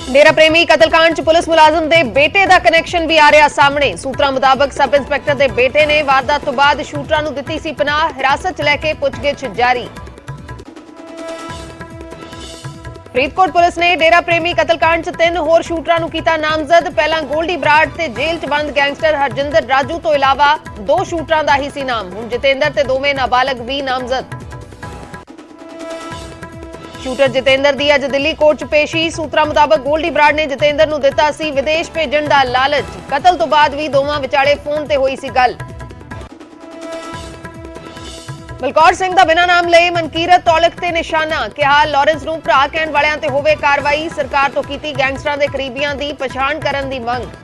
डेरा प्रेमी कतलकांड च पुलिस मुलाजम दे बेटे दा कनैक्शन भी आ रहा सामने। सूत्रां मुताबक सब इंस्पैक्टर दे बेटे ने वारदात तो बाद शूटरां नूं दित्ती सी पनाह। हिरासत च लैके पुछगिछ जारी। फरीदकोट पुलिस ने डेरा प्रेमी कतलकांड च 3 होर शूटरां नूं कीता नामजद। पहला गोल्डी बराड़ ते जेल च बंद गैंगस्टर हरजिंदर राजू तो इलावा 2 शूटरां दा ही सी नाम। हुण जितेंद्र ते दोवें नाबालग भी नामजद। शूटर जितेंद्र दी अज दिल्ली कोर्ट च पेशी। सूत्रां मुताबक गोल्डी बराड़ ने जितेंद्र नूं दित्ता सी विदेश भेजण दा लालच। कतल तो बाद भी दोवां विचाले फोन ते होई सी गल। बलकौर सिंह दा बिना नाम लए मनकीरत तौलक ते निशाना। कहा लॉरेंस नूं भरा कहण वालियां ते होवे कार्रवाई। सरकार तो कीती गैंगस्टरां दे करीबियां दी पछाण करन दी मंग।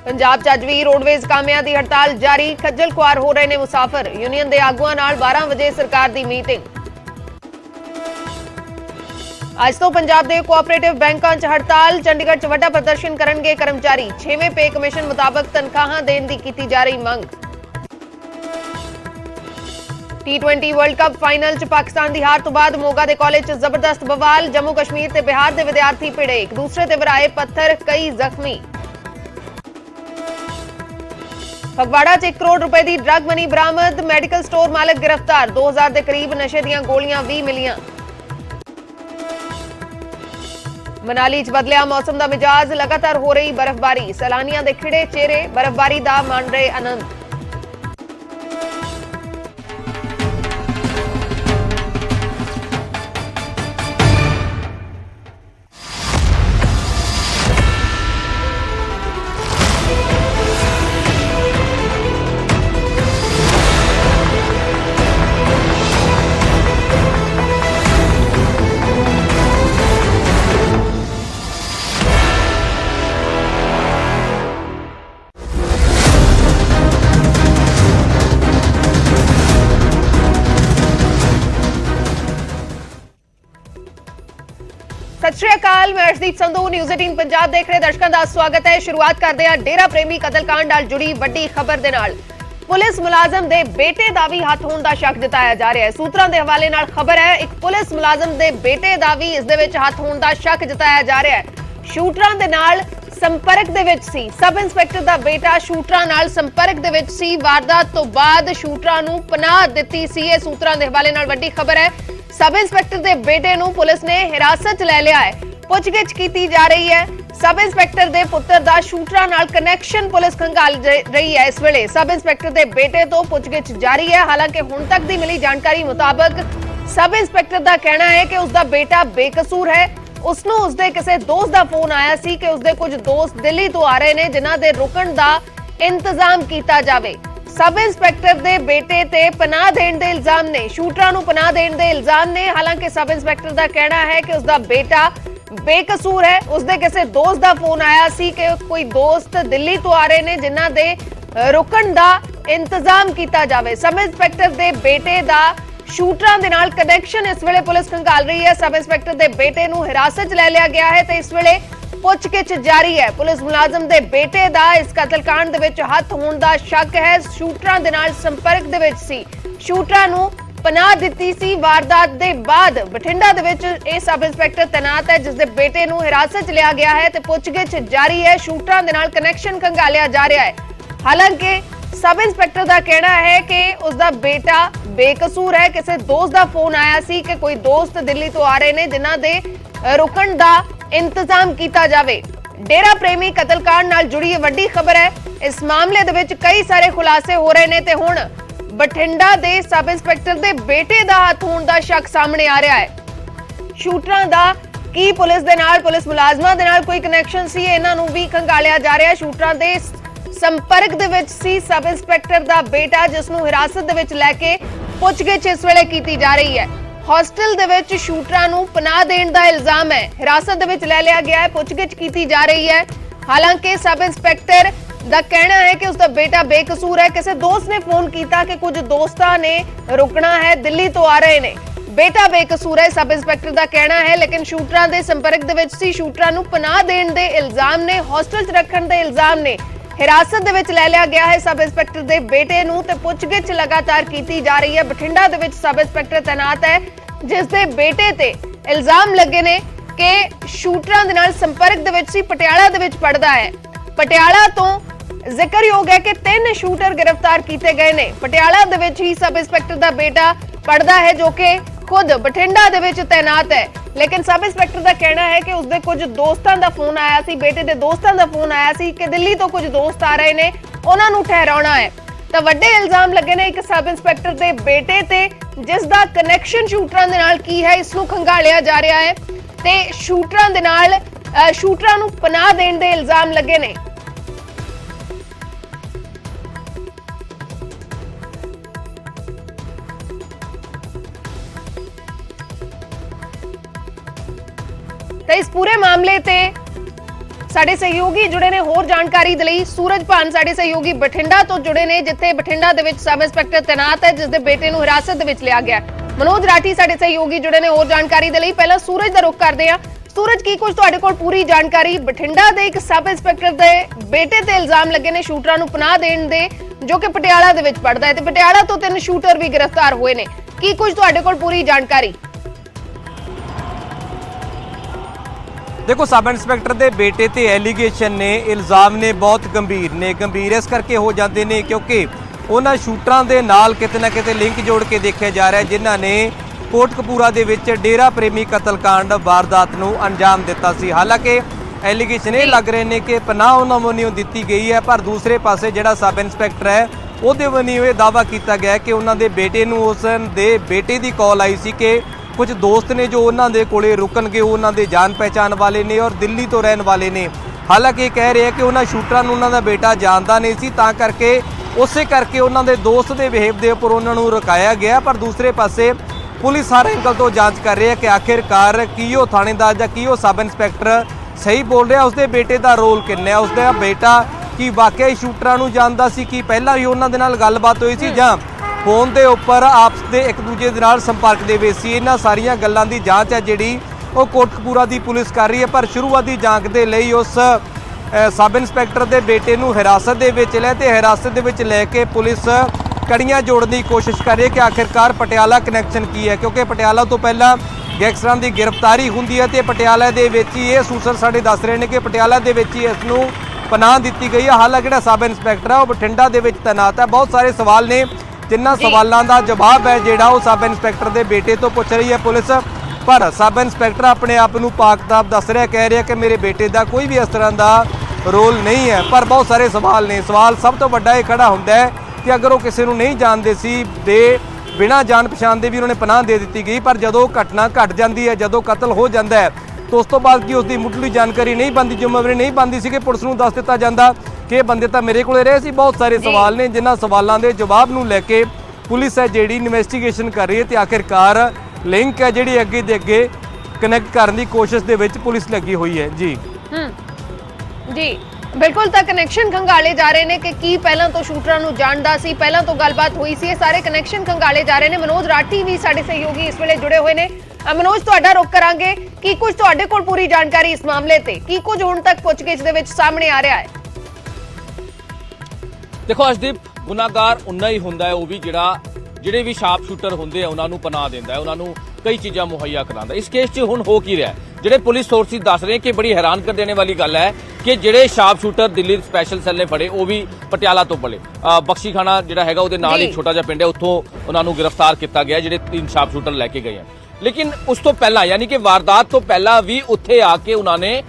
पंजाब च अज भी रोडवेज कामियां दी हड़ताल जारी। खज्जल खुआर हो रहे ने मुसाफिर। यूनियन दे आगुआं नाल 12 वजे सरकार दी मीटिंग। अज तो पंजाब दे कोआपरेटिव बैंकां च हड़ताल। चंडीगढ़ च वड्डा प्रदर्शन करनगे कर्मचारी। 6वें पे कमीशन मुताबक तनखाहां देण दी कीती जा रही मंग। T20 वर्ल्ड कप फाइनल च पाकिस्तान दी हार तो बाद मोगा दे कॉलेज च जबरदस्त बवाल। जम्मू कश्मीर ते बिहार दे विद्यार्थी भिड़े। एक दूसरे ते वराए पत्थर, कई जख्मी। फगवाड़ा च 1 करोड़ रुपए की ड्रग मनी बरामद। मेडिकल स्टोर मालक गिरफ्तार। 2000 के करीब नशे दीयां गोलियां भी मिलियां। मनाली च बदलिया मौसम का मिजाज। लगातार हो रही बर्फबारी। सैलानियां दे खिड़े चेहरे। बर्फबारी का मान रहे आनंद। सत श्री अकाल, मैं अर्शदीप संधू न्यूज़ 18 पंजाब देख रहे दर्शकों का स्वागत है। शुरुआत करते हैं डेरा प्रेमी कतलकांड नाल जुड़ी वड्डी खबर दे नाल। पुलिस मुलाजम दे बेटे दा भी हथ होण दा शक जताया जा रहा है। सूत्रां दे हवाले नाल खबर है, एक पुलिस मुलाजम दे बेटे दा भी इस दे विच हथ होण दा शक जताया जा रहा है। शूटरां दे नाल संपर्क दे विच सी। सब इंस्पैक्टर दा बेटा शूटरां नाल संपर्क दे विच सी। वारदात तो बाद शूटरां नूं पनाह दित्ती सी। इह सूत्रां दे हवाले नाल वड्डी खबर है। सब इंस्पैक्टर दे बेटे नूं पुलिस ने हिरासत च ले लिया है। पुछगिछ कीती जा रही है। सब इंस्पैक्टर दे पुत्र दा शूटरां नाल कनैक्शन पुलिस खंगाल रही है। इस वेले सब इंस्पैक्टर दे बेटे तो पुछगिछ जारी है। हालांकि हुण तक दी मिली जानकारी मुताबक सब इंस्पैक्टर दा कहना है कि उसदा बेटा बेकसूर है। उसनूं उसदे किसी दोस्त दा फोन आया सी कि उसदे कुछ दोस्त दिल्ली तो आ रहे ने जिन्हां दे रुकण दा इंतजाम कीता जावे। सब इंस्पैक्टर दे बेटे ते पनाह देण दे इल्जाम ने। शूटरां नूं पनाह देण दे इल्जाम ने। हालांकि सब इंस्पैक्टर दा कहना है कि उसदा बेटा बेकसूर है। उसदे किसी दोस्त दा फोन आया सी कि कोई दोस्त दिल्ली तो आ रहे ने जिन्हां दे रुकण दा इंतजाम कीता जावे। सब इंस्पैक्टर दे बेटे दा शूटरां दे नाल कनैक्शन इस वेले पुलिस खंगाल रही है। सब इंस्पैक्टर दे बेटे नूं हिरासत च ले लिया गया है ते इस वेले पुछगिछ जारी है। पुलिस मुलाजम दे बेटे दा इस कतलकांड दे विच हथ होण दा शक है। शूटरां दे नाल संपर्क दे विच सी। शूटरां नूं पनाह दित्ती सी। वारदात दे बाद बठिंडा दे विच इह सब इंस्पैक्टर तैनात है जिस दे बेटे नूं हिरासत च लिया गया है ते पुछगिछ जारी है। शूटरां दे नाल कनैक्शन खंगालिया जा रहा है। हालांकि सब इंस्पैक्टर दा कहना है कि उसदा बेटा बेकसूर है। किसी दोस्त दा फोन आया सी कि कोई दोस्त दिल्ली तो आ रहे ने जिन्हां दे रुकण दा इंतजाम कीता जावे। डेरा प्रेमी कतलकांड नाल जुड़ी वड्डी खबर है। इस मामले दे विच कई सारे खुलासे हो रहे ने ते हुण बठिंडा दे सब इंस्पैक्टर दे बेटे दा हथ होण दा शक सामने आ रहा है। शूटरां दा की पुलिस दे नाल पुलिस मुलाजमां दे नाल कोई कनैक्शन सी, इन्हां नूं भी खंगालिया जा रहा है। शूटरां दे संपर्क दे विच सी सब इंस्पैक्टर दा बेटा जिस नूं हिरासत दे विच लैके पुछगिछ इस वेले कीती जा रही है। हॉस्टल दे विच शूटरां नूं पनाह देण दा इल्जाम है। हिरासत दे विच ले लिया गया है। पुछगिछ कीती जा रही है। हालांकि सब इंस्पैक्टर दा कहना है कि उसका बेटा बेकसूर है। किसी दोस्त ने फोन किया कि कुछ दोस्तां ने रुकना है, दिल्ली तो आ रहे ने। बेटा बेकसूर है सब इंस्पैक्टर दा कहना है। लेकिन शूटरां दे संपर्क दे विच सी। शूटरां नूं पनाह देण दे इल्जाम ने, हॉस्टल च रखण दे इल्जाम ने। हिरासत दे विच ले लिया गया है सब इंस्पैक्टर दे बेटे नूं ते पुछगिछ लगातार कीती जा रही है। बठिंडा दे विच सब इंस्पैक्टर तैनात है जिस दे बेटे ते ਇਲਜ਼ਾਮ ਲੱਗੇ ਨੇ ਕਿ ਸ਼ੂਟਰਾਂ ਦੇ ਨਾਲ ਸੰਪਰਕ ਦੇ ਵਿੱਚ ਸੀ, ਪਟਿਆਲਾ ਦੇ ਵਿੱਚ ਪੜਦਾ ਹੈ। ਪਟਿਆਲਾ ਤੋਂ ਜ਼ਿਕਰਯੋਗ ਹੈ ਕਿ 3 ਸ਼ੂਟਰ ਗ੍ਰਿਫਤਾਰ ਕੀਤੇ ਗਏ ਨੇ। ਪਟਿਆਲਾ ਦੇ ਵਿੱਚ ਹੀ ਸਬ ਇੰਸਪੈਕਟਰ ਦਾ ਬੇਟਾ ਪੜਦਾ ਹੈ ਜੋ ਕਿ ਖੁਦ ਬਠਿੰਡਾ ਦੇ ਵਿੱਚ ਤੈਨਾਤ ਹੈ। ਲੇਕਿਨ ਸਬ ਇੰਸਪੈਕਟਰ ਦਾ ਕਹਿਣਾ ਹੈ ਕਿ ਉਸਦੇ ਕੁਝ ਦੋਸਤਾਂ ਦਾ ਫੋਨ ਆਇਆ ਸੀ, ਬੇਟੇ ਦੇ ਦੋਸਤਾਂ ਦਾ ਫੋਨ ਆਇਆ ਸੀ ਕਿ ਦਿੱਲੀ ਤੋਂ ਕੁਝ ਦੋਸਤ ਆ ਰਹੇ ਨੇ, ਉਹਨਾਂ ਨੂੰ ਠਹਿਰਾਉਣਾ ਹੈ। ਤਾਂ ਵੱਡੇ ਇਲਜ਼ਾਮ ਲੱਗੇ ਨੇ ਇੱਕ ਸਬ ਇੰਸਪੈਕਟਰ ਦੇ ਬੇਟੇ ਤੇ, ਜਿਸ ਦਾ ਕਨੈਕਸ਼ਨ ਸ਼ੂਟਰਾਂ ਦੇ ਨਾਲ ਕੀ ਹੈ ਇਸ ਨੂੰ ਖੰਗਾਲਿਆ ਜਾ ਰਿਹਾ ਹੈ ਤੇ ਸ਼ੂਟਰਾਂ ਦੇ ਨਾਲ ਸ਼ੂਟਰਾਂ ਨੂੰ ਪਨਾਹ ਦੇਣ ਦੇ ਇਲਜ਼ਾਮ ਲੱਗੇ ਨੇ। ਤੇ ਇਸ ਪੂਰੇ ਮਾਮਲੇ ਤੇ ਸਾਡੇ ਸਹਿਯੋਗੀ ਜੁੜੇ ਨੇ ਹੋਰ ਜਾਣਕਾਰੀ ਦੇ ਲਈ। ਸੂਰਜ ਭਾਨ ਸਾਡੇ ਸਹਿਯੋਗੀ ਬਠਿੰਡਾ ਤੋਂ ਜੁੜੇ ਨੇ, ਜਿੱਥੇ ਬਠਿੰਡਾ ਦੇ ਵਿੱਚ ਸਬ ਇੰਸਪੈਕਟਰ ਤੈਨਾਤ ਹੈ, ਜਿਸ ਦੇ ਬੇਟੇ ਨੂੰ ਹਿਰਾਸਤ ਦੇ ਵਿੱਚ ਲਿਆ ਗਿਆ। ਮਨੋਜ ਰਾਠੀ ਸਾਡੇ ਸਹਿਯੋਗੀ ਜੁੜੇ ਨੇ ਹੋਰ ਜਾਣਕਾਰੀ ਦੇ ਲਈ। ਪਹਿਲਾਂ ਸੂਰਜ ਦਾ ਰੁਖ ਕਰਦੇ ਹਾਂ। ਸੂਰਜ, ਕੀ ਕੁਝ ਤੁਹਾਡੇ ਕੋਲ ਪੂਰੀ ਜਾਣਕਾਰੀ? ਬਠਿੰਡਾ ਦੇ ਇੱਕ ਸਬ ਇੰਸਪੈਕਟਰ ਦੇ ਬੇਟੇ ਤੇ ਇਲਜ਼ਾਮ ਲੱਗੇ ਨੇ ਸ਼ੂਟਰਾਂ ਨੂੰ ਪਨਾਹ ਦੇਣ ਦੇ, ਜੋ ਕਿ ਪਟਿਆਲਾ ਦੇ ਵਿੱਚ ਪੜਦਾ ਹੈ, ਤੇ ਪਟਿਆਲਾ ਤੋਂ 3 ਸ਼ੂਟਰ ਵੀ ਗ੍ਰਿਫਤਾਰ ਹੋਏ ਨੇ। ਕੀ ਕੁਝ ਤੁਹਾਡੇ ਕੋਲ ਪੂਰੀ ਜਾਣਕਾਰੀ? देखो, सब इंस्पैक्टर के बेटे ते एलीगेशन ने, इल्जाम ने बहुत गंभीर इस करके हो जाते हैं क्योंकि उन्होंने शूटरां दे नाल किते ना किते लिंक जोड़ के देखा जा रहा है, जिन्हां ने कोटकपूरा दे विच डेरा प्रेमी कतलकांड वारदात नूं अंजाम दिता सी। हालांकि एलीगेशन ये लग रहे हैं कि पनाह उन्हां वल्लों दित्ती गई है, पर दूसरे पासे जिहड़ा सब इंस्पैक्टर है उहदे वल्लों ये दावा किया गया कि उन्हां दे बेटे नूं उस दे बेटे की कॉल आई सी कि कुछ दोस्त ने जो उन्होंने कोले रुकणगे, उन्होंने जान पहचान वाले ने और दिल्ली तो रहने वाले ने। हालांकि कह रहे हैं कि उन्होंने शूटरां नूं उन्होंने बेटा जानता नहीं सी, तां करके उस करके उन्होंने दोस्त के बिहेव के उपर उन्होंने रुकाया गया। पर दूसरे पासे पुलिस हर एंगल तो जांच कर रही है कि आखिरकार की वो थानेदार या की वो सब इंस्पैक्टर सही बोल रहा, उसके बेटे का रोल किन्ना है, उसका बेटा की वाकई शूटरां नूं जानदा सी, कि पहला भी उन्होंने नाल गलबात हुई सी जां फोन के उपर आपस के एक दूजे के नाल संपर्क दे विच सी। इन्हां सारियां गल्लां दी जांच है जिहड़ी वो कोटकपूरा की पुलिस कर रही है। पर शुरुआती जांच के लिए उस सब इंस्पैक्टर के बेटे नूं हिरासत दे विच लिया ते हिरासत दे विच लैके पुलिस कड़ियां जोड़ने की कोशिश कर रही है कि आखिरकार पटियाला कनैक्शन की है, क्योंकि पटियाला तो पहला गैंगस्टरां की गिरफ्तारी हुंदी है ते पटियाला दे विच ही ये सूत्र साडे दस रहे हैं कि पटियाला दे विच ही इस नूं पनाह दित्ती गई है। हालांकि जिहड़ा सब इंस्पैक्टर है वो बठिंडा दे विच तैनात है। बहुत सारे सवाल ने, जिन्हां सवालों का जवाब है जिहड़ा वो सब इंस्पैक्टर के बेटे तो पूछ रही है पुलिस, पर सब इंस्पैक्टर अपने आप को पाक-ताब दस रहा, कह रहा कि मेरे बेटे का कोई भी इस तरह का रोल नहीं है। पर बहुत सारे सवाल ने। सवाल सब तो बड़ा ये खड़ा होंदा है कि अगर वो किसी को नहीं जानते सी, दे बिना जान पछाण दे भी उन्होंने पनाह दे दी गई, पर जदों घटना घट जाती है, जदों कतल हो जाता है, तो उस तो बाद की उसकी मुੱਢਲੀ जानकारी नहीं बनती, जिम्मेवारी नहीं बनती सी कि पुलिस नूं दस दिता जाता कि बंदे तो मेरे को रहे सी। बहुत सारे सवाल ने जिन्हां सवालों के जवाब नूं लैके पुलिस है जिहड़ी इन्वेस्टिगेशन कर रही है ते आखिरकार लिंक है जिहड़ी अगे दे अगे कनैक्ट करने की कोशिश दे विच पुलिस लगी हुई है। जी जी बिल्कुल, तो कनैक्शन खंगाले जा रहे हैं कि की पहला तो शूटरां नूं जाणदा सी, पहला तो गलबात हुई सी, ये सारे कनैक्शन खंगाले जा रहे हैं। मनोज राठी भी साडे सहयोगी इस वेले जुड़े हुए ने। मनोज, तुहाडा रुख करांगे कि कुछ तुहाडे कोल पूरी जानकारी इस मामले ते, की कुछ हुण तक पुछगिछ दे विच सामने आ रहा है? देखो अर्शदीप, गुनाहगार उन्ना ही हुंदा है, वो भी ਜਿਹੜੇ ਵੀ ਸ਼ਾਰਪ ਸ਼ੂਟਰ ਹੁੰਦੇ ਆ ਉਹਨਾਂ ਨੂੰ ਪਨਾਹ ਦਿੰਦਾ ਹੈ, ਉਹਨਾਂ ਨੂੰ ਕਈ ਚੀਜ਼ਾਂ ਮੁਹੱਈਆ ਕਰਾਉਂਦਾ। ਇਸ ਕੇਸ 'ਚ ਹੁਣ ਹੋ ਕੀ ਰਿਹਾ, ਜਿਹੜੇ ਪੁਲਿਸ ਸੋਰਸਿਸ ਦੱਸ ਰਹੇ ਕਿ ਬੜੀ ਹੈਰਾਨ ਕਰ ਦੇਣੇ ਵਾਲੀ ਗੱਲ ਹੈ ਕਿ ਜਿਹੜੇ sharp shooter Delhi special cell ਨੇ ਫੜੇ ਉਹ ਵੀ ਪਟਿਆਲਾ ਤੋਂ ਪੜੇ। ਬਖਸ਼ੀਖਾਨਾ ਜਿਹੜਾ ਹੈਗਾ ਉਹਦੇ ਨਾਲ ਹੀ ਛੋਟਾ ਜਿਹਾ ਪਿੰਡ ਹੈ, ਉੱਥੋਂ ਉਹਨਾਂ ਨੂੰ ਗ੍ਰਿਫਤਾਰ ਕੀਤਾ ਗਿਆ, ਜਿਹੜੇ 3 ਸ਼ਾਰਪ ਸ਼ੂਟਰ ਲੈ ਕੇ ਗਏ ਆ। ਲੇਕਿਨ ਉਸ ਤੋਂ ਪਹਿਲਾਂ ਯਾਨੀ ਕਿ ਵਾਰਦਾਤ ਤੋਂ ਪਹਿਲਾਂ ਵੀ ਉੱਥੇ ਆ ਕੇ ਉਹਨਾਂ ਨੇ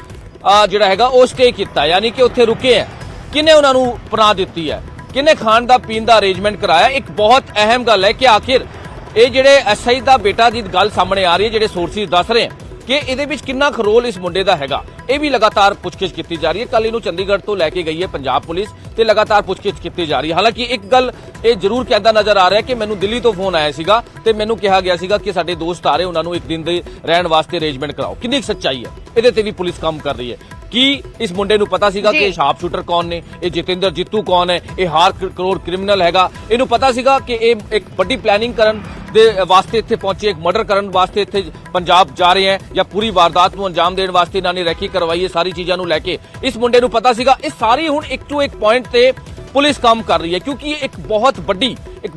ਜਿਹੜਾ ਹੈਗਾ ਉਹ ਸਟੇ ਕੀਤਾ, ਯਾਨੀ ਕਿ ਉੱਥੇ ਰੁਕੇ ਆ। ਕਿਹਨੇ ਉਹਨਾਂ ਨੂੰ ਪਨਾਹ ਦਿੱਤੀ ਹੈ, ਕਿਹਨੇ ਖਾਣ ਦਾ ਪੀਣ ਦਾ ਅਰੇਂਜਮੈਂਟ ਕਰਾਇਆ? ਇੱਕ ਬਹੁਤ ਅਹਿਮ ਗੱਲ ਹੈ ਕਿ ਆਖਿਰ ਇਹ ਜਿਹੜੇ ਐਸਆਈ ਦਾ ਬੇਟਾ ਦੀ ਗੱਲ ਸਾਹਮਣੇ ਆ ਰਹੀ ਹੈ, ਜਿਹੜੇ ਸੋਰਸਿਸ ਦੱਸ ਰਹੇ ਕਿ ਇਹਦੇ ਵਿੱਚ ਕਿੰਨਾ ਕੁ ਰੋਲ ਇਸ ਮੁੰਡੇ ਦਾ ਹੈਗਾ, ਇਹ ਵੀ ਲਗਾਤਾਰ ਪੁੱਛਗਿੱਛ ਕੀਤੀ ਜਾ ਰਹੀ ਹੈ। ਕੱਲ ਇਹਨੂੰ ਚੰਡੀਗੜ੍ਹ ਤੋਂ ਲੈ ਕੇ ਗਈ ਹੈ ਪੰਜਾਬ ਪੁਲਿਸ ਤੇ ਲਗਾਤਾਰ ਪੁੱਛਗਿੱਛ ਕੀਤੀ ਜਾ ਰਹੀ ਹੈ। ਹਾਲਾਂਕਿ ਇੱਕ ਗੱਲ ਇਹ ਜ਼ਰੂਰ ਕਹਿੰਦਾ ਨਜ਼ਰ ਆ ਰਿਹਾ ਕਿ ਮੈਨੂੰ ਦਿੱਲੀ ਤੋਂ ਫੋਨ ਆਇਆ ਸੀਗਾ ਤੇ ਮੈਨੂੰ ਕਿਹਾ ਗਿਆ ਸੀਗਾ ਕਿ ਸਾਡੇ ਦੋਸਤ ਆ ਰਹੇ, ਉਹਨਾਂ ਨੂੰ ਇੱਕ ਦਿਨ ਦੇ ਰਹਿਣ ਵਾਸਤੇ ਅਰੇਂਜਮੈਂਟ ਕਰਾਓ। ਕਿੰਨੀ ਸੱਚਾਈ ਹੈ ਇਹਦੇ ਤੇ ਵੀ ਪੁਲਿਸ ਕੰਮ ਕਰ ਰਹੀ ਹੈ। ਕੀ ਇਸ ਮੁੰਡੇ ਨੂੰ ਪਤਾ ਸੀਗਾ ਕਿ ਸ਼ਾਰਪ ਸ਼ੂਟਰ ਕੌਣ ਨੇ, ਇਹ ਜਤਿੰਦਰ ਜਿੱਤੂ ਕੌਣ ਹੈ, ਇਹ ਹਾਰ ਕਰੋੜ ਕ੍ਰਿਮੀਨਲ ਹੈਗਾ? ਇਹਨੂੰ ਪਤਾ ਸੀਗਾ ਕਿ ਇਹ ਇੱਕ ਵੱਡੀ ਪਲੈਨਿੰਗ ਕਰਨ ਦੇ ਵਾਸਤੇ ਇੱਥੇ ਪਹੁੰਚੇ, ਇੱਕ ਮਰਡਰ ਕਰਨ ਵਾਸਤੇ ਇੱਥੇ ਪੰਜਾਬ ਜਾ ਰਹੇ ਹੈ, ਜਾਂ ਪੂਰੀ ਵਾਰਦਾਤ ਨੂੰ ਅੰਜਾਮ ਦੇਣ ਵਾਸਤੇ ਇਹਨਾਂ ਨੇ ਰੈਕੀ ਕਰਵਾਈ ਹੈ? ਸਾਰੀ ਚੀਜ਼ਾਂ ਨੂੰ ਲੈ ਕੇ ਇਸ ਮੁੰਡੇ ਨੂੰ ਪਤਾ ਸੀਗਾ। ਇਹ ਸਾਰੀ ਹੁਣ ਇੱਕ ਟੂ ਇੱਕ ਪੁਆਇੰਟ ਤੇ पुलिस काम कर रही है, क्योंकि एक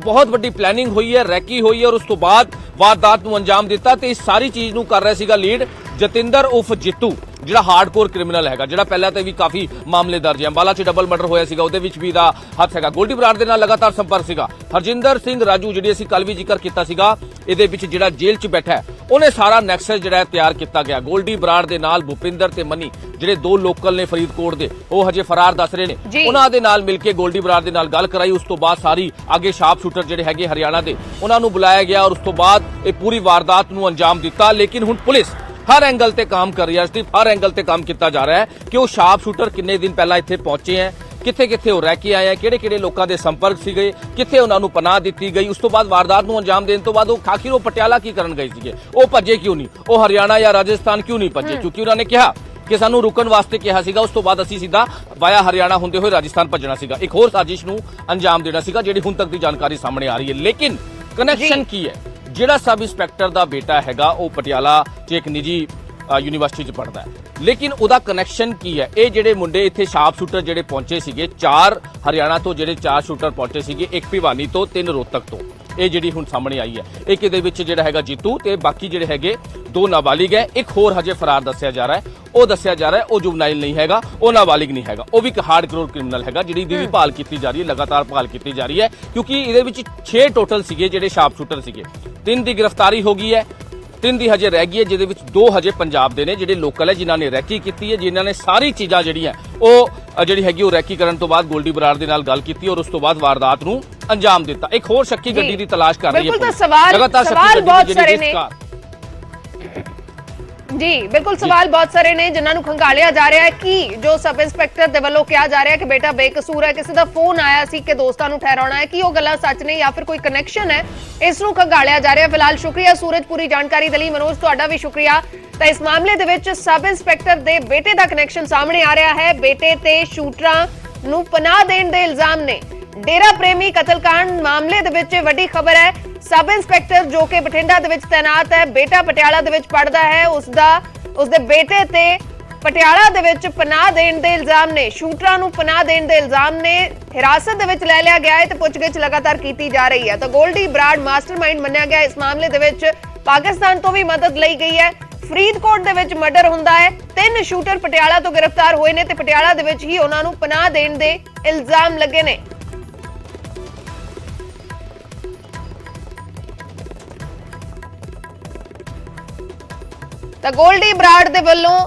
बहुत ਵੱਡੀ ਪਲੈਨਿੰਗ ਹੋਈ ਹੈ, ਰੈਕੀ ਹੋਈ ਹੈ ਔਰ ਉਸ ਤੋਂ ਬਾਅਦ ਵਾਰਦਾਤ ਨੂੰ ਅੰਜਾਮ ਦਿੱਤਾ। ਤੇ ਇਸ ਸਾਰੀ ਚੀਜ਼ ਨੂੰ ਕਰ ਰਿਹਾ ਸੀਗਾ ਲੀਡ ਜਤਿੰਦਰ ਉਫ ਜਿੱਤੂ, ਜਿਹੜਾ ਹਾਰਡਕੋਰ ਕ੍ਰਿਮੀਨਲ ਹੈਗਾ, ਜਿਹੜਾ ਪਹਿਲਾਂ ਤੇ ਵੀ ਕਾਫੀ ਮਾਮਲੇ ਦਰਜ ਹੈ। ਅੰਬਾਲਾ 'ਚ ਡਬਲ ਮਰਡਰ ਹੋਇਆ ਸੀਗਾ, ਉਹਦੇ ਵਿੱਚ ਵੀ ਦਾ ਹੱਥ ਹੈਗਾ। ਗੋਲਡੀ ਬਰਾੜ ਦੇ ਨਾਲ ਲਗਾਤਾਰ ਸੰਪਰਕ ਸੀਗਾ। ਹਰਜਿੰਦਰ ਸਿੰਘ ਰਾਜੂ, ਜਿਹੜੀ ਅਸੀਂ ਕੱਲ ਵੀ ਜ਼ਿਕਰ ਕੀਤਾ ਸੀਗਾ, ਇਹਦੇ ਵਿੱਚ ਜਿਹੜਾ ਜੇਲ੍ਹ 'ਚ ਬੈਠਾ ਹੈ, ਉਹਨੇ ਸਾਰਾ ਨੈਕਸਸ ਜਿਹੜਾ ਤਿਆਰ ਕੀਤਾ ਗਿਆ। ਗੋਲਡੀ ਬਰਾੜ ਦੇ ਨਾਲ ਭੁਪਿੰਦਰ ਤੇ ਮਨੀ, ਜਿਹੜੇ ਦੋ ਲੋਕਲ ਨੇ ਫਰੀਦਕੋਟ ਦੇ, ਉਹ ਹਜੇ ਫਰਾਰ ਦੱਸ ਰਹੇ ਨੇ। ਉਹਨਾਂ ਦੇ ਨਾਲ ਮਿਲ ਕੇ ਗੋਲਡੀ ਬਰਾੜ ਦੇ ਨਾਲ ਗੱਲ ਕਰਾਈ। ਉਸ ਤੋਂ ਬਾਅਦ ਸਾਰੀ ਅੱਗੇ ਸ਼ਾਰਪ ਸ਼ੂਟਰ ਜਿਹੜੇ ਹੈਗੇ ਹਰਿਆਣਾ ਦੇ, ਉਹਨਾਂ ਨੂੰ ਬੁਲਾਇਆ ਗਿਆ ਔਰ ਉਸ ਤੋਂ ਬਾਅਦ ਇਹ ਪੂਰੀ ਵਾਰਦਾਤ ਨੂੰ ਅੰਜਾਮ ਦਿੱਤਾ। ਲੇਕਿਨ ਹੁਣ ਪੁਲਿਸ ਹਰ ਐਂਗਲ ਤੇ ਕੰਮ ਕਰ ਰਹੀ ਹੈ, ਸਟੀਫ ਹਰ ਐਂਗਲ ਤੇ ਕੰਮ ਕੀਤਾ ਜਾ ਰਿਹਾ ਹੈ ਕਿ ਉਹ ਸ਼ਾਰਪ ਸ਼ੂਟਰ ਕਿੰਨੇ ਦਿਨ ਪਹਿਲਾਂ ਇੱਥੇ ਪਹੁੰਚੇ ਹੈ, ਕਿੱਥੇ ਉਹ ਰਹਿ ਕੇ ਆਏ ਆ, ਕਿਹੜੇ ਲੋਕਾਂ ਦੇ ਸੰਪਰਕ ਸੀਗੇ, ਕਿੱਥੇ ਉਹਨਾਂ ਨੂੰ ਪਨਾਹ ਦਿੱਤੀ ਗਈ। ਉਸ ਤੋਂ ਬਾਅਦ ਵਾਰਦਾਤ ਨੂੰ ਅੰਜਾਮ ਦੇਣ ਤੋਂ ਬਾਅਦ ਉਹ ਆਖਿਰ ਉਹ ਪਟਿਆਲਾ ਕੀ ਕਰਨ ਗਏ ਸੀਗੇ, ਉਹ ਭੱਜੇ ਕਿਉਂ ਨਹੀਂ, ਉਹ ਹਰਿਆਣਾ ਜਾਂ ਰਾਜਸਥਾਨ ਕਿਉਂ ਨਹੀਂ ਭੱਜੇ? ਕਿਉਂਕਿ ਉਹਨਾਂ ਨੇ ਕਿਹਾ ਕਿ ਸਾਨੂੰ ਰੁਕਣ ਵਾਸਤੇ ਕਿਹਾ ਸੀਗਾ, ਉਸ ਤੋਂ ਬਾਅਦ ਅਸੀਂ ਸਿੱਧਾ ਵਾਇਆ ਹਰਿਆਣਾ ਹੁੰਦੇ ਹੋਏ ਰਾਜਸਥਾਨ ਭੱਜਣਾ ਸੀਗਾ। ਇੱਕ ਹੋਰ ਸਾਜ਼ਿਸ਼ ਨੂੰ ਅੰਜਾਮ ਦੇਣਾ ਸੀਗਾ, ਜਿਹੜੀ ਹੁਣ ਤੱਕ ਦੀ ਜਾਣਕਾਰੀ ਸਾਹਮਣੇ ਆ ਰਹੀ ਹੈ। ਲੇਕਿਨ ਕਨੈਕਸ਼ਨ ਕੀ ਹੈ? ਜਿਹੜਾ ਸਬ ਇੰਸਪੈਕਟਰ ਦਾ ਬੇਟਾ ਹੈਗਾ, ਉਹ ਪਟਿਆਲਾ 'ਚ ਇੱਕ ਨਿੱਜੀ ਯੂਨੀਵਰਸਿਟੀ 'ਚ ਪੜ੍ਹਦਾ ਹੈ, ਲੇਕਿਨ ਉਹਦਾ ਕਨੈਕਸ਼ਨ ਕੀ ਹੈ? ਇਹ ਜਿਹੜੇ ਮੁੰਡੇ ਇੱਥੇ ਸ਼ਾਰਪ ਸ਼ੂਟਰ ਜਿਹੜੇ ਪਹੁੰਚੇ ਸੀਗੇ, 4 ਹਰਿਆਣਾ ਤੋਂ ਜਿਹੜੇ 4 ਸ਼ੂਟਰ ਪਹੁੰਚੇ ਸੀਗੇ, 1 ਭਿਵਾਨੀ ਤੋਂ, 3 ਰੋਹਤਕ ਤੋਂ, ਇਹ ਜਿਹੜੀ ਹੁਣ ਸਾਹਮਣੇ ਆਈ ਹੈ। ਇੱਕ ਇਹਦੇ ਵਿੱਚ ਜਿਹੜਾ ਹੈਗਾ ਜੀਤੂ, ਤੇ ਬਾਕੀ ਜਿਹੜੇ ਹੈਗੇ 2 ਨਾਬਾਲਿਗ ਹੈ। ਇੱਕ ਹੋਰ ਹਜੇ ਫਰਾਰ ਦੱਸਿਆ ਜਾ ਰਿਹਾ ਹੈ, ਉਹ ਦੱਸਿਆ ਜਾ ਰਿਹਾ ਹੈ ਉਹ ਜੁਵਨਾਈਲ ਨਹੀਂ ਹੈਗਾ, ਉਹ ਨਾਬਾਲਿਗ ਨਹੀਂ ਹੈਗਾ, ਉਹ ਵੀ ਇੱਕ ਹਾਰਡਕੋਰ ਕ੍ਰਿਮੀਨਲ ਹੈਗਾ, ਜਿਹੜੀ ਦੀ ਵੀ ਭਾਲ ਕੀਤੀ ਜਾ ਰਹੀ ਹੈ, ਲਗਾਤਾਰ ਭਾਲ ਕੀਤੀ ਜਾ ਰਹੀ ਹੈ। ਕਿਉਂਕਿ ਇਹਦੇ ਵਿੱਚ 6 ਟੋਟਲ ਸੀਗੇ ਜਿਹੜੇ ਸ਼ਾਰਪ ਸ਼ੂਟਰ ਸੀਗੇ। 3 ਦੀ ਗ੍ਰਿਫਤਾਰੀ ਹੋ ਗਈ ਹੈ, 3 ਦੀ ਹਜੇ ਰਹਿ ਗਈ ਹੈ, ਜਿਹਦੇ ਵਿੱਚ 2 ਹਜੇ ਪੰਜਾਬ ਦੇ ਨੇ, ਜਿਹੜੇ ਲੋਕਲ ਹੈ, ਜਿਨ੍ਹਾਂ ਨੇ ਰੈਕੀ ਕੀਤੀ ਹੈ, ਜਿਨ੍ਹਾਂ ਨੇ ਸਾਰੀ ਚੀਜ਼ਾਂ ਜਿਹੜੀਆਂ ਉਹ ਜਿਹੜੀ ਹੈਗੀ ਉਹ ਰੈਕੀ ਕਰਨ ਤੋਂ ਬਾਅਦ ਗੋਲਡੀ ਬਰਾੜ ਦੇ ਨਾਲ ਗੱਲ ਕੀਤੀ ਔਰ ਉਸ ਤੋਂ ਬਾਅਦ ਵਾਰਦਾਤ ਨੂੰ ਅੰਜਾਮ ਦਿੱਤਾ। ਇੱਕ ਹੋਰ ਸ਼ੱਕੀ ਗੱਡੀ ਦੀ ਤਲਾਸ਼ ਕਰ ਰਹੀ ਹੈ। ਬਿਲਕੁਲ, ਤਾਂ ਸਵਾਲ ਬਹੁਤ ਸਾਰੇ ਨੇ ਜੀ, ਬਿਲਕੁਲ ਸਵਾਲ ਬਹੁਤ ਸਾਰੇ ਨੇ ਜਿਨ੍ਹਾਂ ਨੂੰ ਖੰਗਾਲਿਆ ਜਾ ਰਿਹਾ ਹੈ ਕਿ ਜੋ ਸਬ ਇੰਸਪੈਕਟਰ ਦੇ ਵੱਲੋਂ ਕਿਹਾ ਜਾ ਰਿਹਾ ਹੈ ਕਿ ਬੇਟਾ ਬੇਕਸੂਰ ਹੈ, ਕਿਸੇ ਦਾ ਫੋਨ ਆਇਆ ਸੀ ਕਿ ਦੋਸਤਾਂ ਨੂੰ ਠਹਿਰਾਉਣਾ ਹੈ, ਕਿ ਉਹ ਗੱਲਾਂ ਸੱਚ ਨੇ ਜਾਂ ਫਿਰ ਕੋਈ ਕਨੈਕਸ਼ਨ ਹੈ, ਇਸ ਨੂੰ ਖੰਗਾਲਿਆ ਜਾ ਰਿਹਾ। ਫਿਲਹਾਲ ਸ਼ੁਕਰੀਆ ਸੂਰਜ, ਪੂਰੀ ਜਾਣਕਾਰੀ ਦੇ ਲਈ। ਮਨੋਜ, ਤੁਹਾਡਾ ਵੀ ਸ਼ੁਕਰੀਆ। ਤਾਂ ਇਸ ਮਾਮਲੇ ਦੇ ਵਿੱਚ ਸਬ ਇੰਸਪੈਕਟਰ ਦੇ ਬੇਟੇ ਦਾ ਕਨੈਕਸ਼ਨ ਸਾਹਮਣੇ ਆ ਰਿਹਾ ਹੈ। ਬੇਟੇ ਤੇ ਸ਼ੂਟਰਾਂ ਨੂੰ ਪਨਾਹ ਦੇਣ ਦੇ ਇਲਜ਼ਾਮ ਨੇ। ਡੇਰਾ ਪ੍ਰੇਮੀ ਕਤਲकांड ਮਾਮਲੇ ਦੇ ਵਿੱਚ ਵੱਡੀ ਖਬਰ ਹੈ। ਸਬ ਇੰਸਪੈਕਟਰ ਜੋ ਕਿ ਬਠਿੰਡਾ ਦੇ ਵਿੱਚ ਤੈਨਾਤ ਹੈ, ਬੇਟਾ ਪਟਿਆਲਾ ਦੇ ਵਿੱਚ ਪੜਦਾ ਹੈ, ਉਸਦੇ ਬੇਟੇ ਤੇ ਪਟਿਆਲਾ ਦੇ ਵਿੱਚ ਪਨਾਹ ਦੇਣ ਦੇ ਇਲਜ਼ਾਮ ਨੇ, ਸ਼ੂਟਰਾਂ ਨੂੰ ਪਨਾਹ ਦੇਣ ਦੇ ਇਲਜ਼ਾਮ ਨੇ। ਹਿਰਾਸਤ ਦੇ ਵਿੱਚ ਲੈ ਲਿਆ ਗਿਆ ਹੈ ਤੇ ਪੁੱਛਗਿੱਛ ਲਗਾਤਾਰ ਕੀਤੀ ਜਾ ਰਹੀ ਹੈ। ਤਾਂ ਗੋਲਡੀ ਬਰਾੜ ਮਾਸਟਰਮਾਈਂਡ ਮੰਨਿਆ ਗਿਆ ਇਸ ਮਾਮਲੇ ਦੇ ਵਿੱਚ। ਪਾਕਿਸਤਾਨ ਤੋਂ ਵੀ ਮਦਦ ਲਈ ਗਈ ਹੈ। ਫਰੀਦਕੋਟ ਦੇ ਵਿੱਚ ਮਰਡਰ ਹੁੰਦਾ ਹੈ, 3 ਸ਼ੂਟਰ ਪਟਿਆਲਾ ਤੋਂ ਗ੍ਰਿਫਤਾਰ ਹੋਏ ਨੇ ਤੇ ਪਟਿਆਲਾ ਦੇ ਵਿੱਚ ਹੀ ਉਹਨਾਂ ਨੂੰ ਪਨਾਹ ਦੇਣ ਦੇ ਇਲਜ਼ਾਮ ਲੱਗੇ ਨੇ। ਤਾਂ ਗੋਲਡੀ ਬਰਾੜ ਦੇ ਵੱਲੋਂ